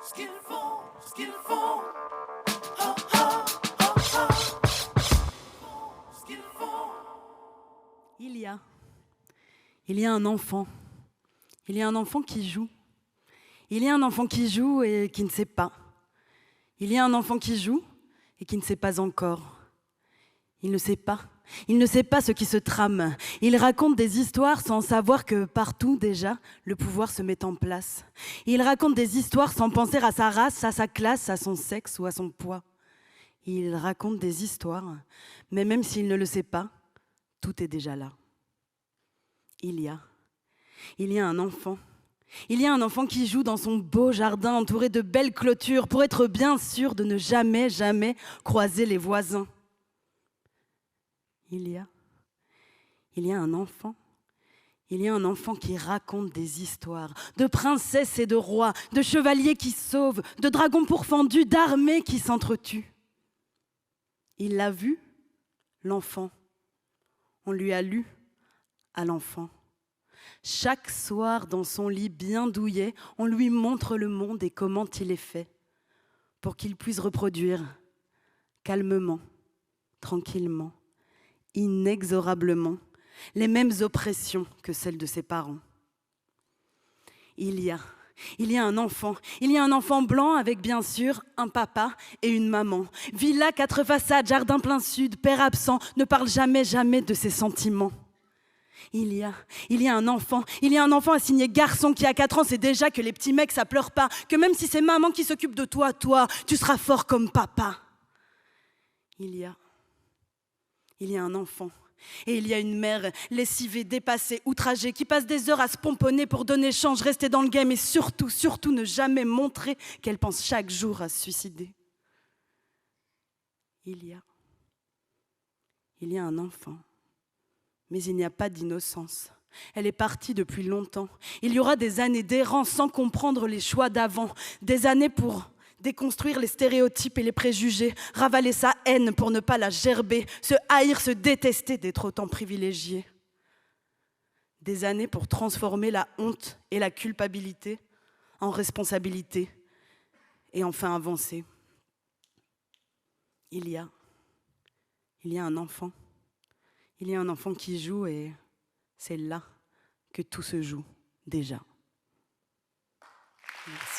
ce qu'il faut. Oh, oh, oh, oh. Ce qu'il faut. Il y a un enfant. Il y a un enfant qui joue. Il y a un enfant qui joue et qui ne sait pas. Il y a un enfant qui joue et qui ne sait pas encore. Il ne sait pas. Il ne sait pas ce qui se trame. Il raconte des histoires sans savoir que partout, déjà, le pouvoir se met en place. Il raconte des histoires sans penser à sa race, à sa classe, à son sexe ou à son poids. Il raconte des histoires, mais même s'il ne le sait pas, tout est déjà là. Il y a un enfant. Il y a un enfant qui joue dans son beau jardin entouré de belles clôtures pour être bien sûr de ne jamais, jamais croiser les voisins. Il y a un enfant. Il y a un enfant qui raconte des histoires de princesses et de rois, de chevaliers qui sauvent, de dragons pourfendus, d'armées qui s'entretuent. Il l'a vu, l'enfant. On lui a lu à l'enfant. Chaque soir, dans son lit bien douillet, on lui montre le monde et comment il est fait, pour qu'il puisse reproduire calmement, tranquillement, inexorablement, les mêmes oppressions que celles de ses parents. Il y a un enfant blanc avec bien sûr un papa et une maman. Villa 4 façades, jardin plein sud, père absent, ne parle jamais, jamais de ses sentiments. Il y a un enfant assigné garçon qui a 4 ans, c'est déjà que les petits mecs ça pleure pas, que même si c'est maman qui s'occupe de toi, tu seras fort comme papa. Il y a un enfant. Et il y a une mère lessivée, dépassée, outragée, qui passe des heures à se pomponner pour donner change, rester dans le game et surtout, surtout ne jamais montrer qu'elle pense chaque jour à se suicider. Il y a un enfant, mais il n'y a pas d'innocence. Elle est partie depuis longtemps. Il y aura des années d'errance sans comprendre les choix d'avant, des années pour déconstruire les stéréotypes et les préjugés, ravaler sa haine pour ne pas la gerber, se haïr, se détester d'être autant privilégié. Des années pour transformer la honte et la culpabilité en responsabilité et enfin avancer. Il y a un enfant. Il y a un enfant qui joue et c'est là que tout se joue déjà. Merci.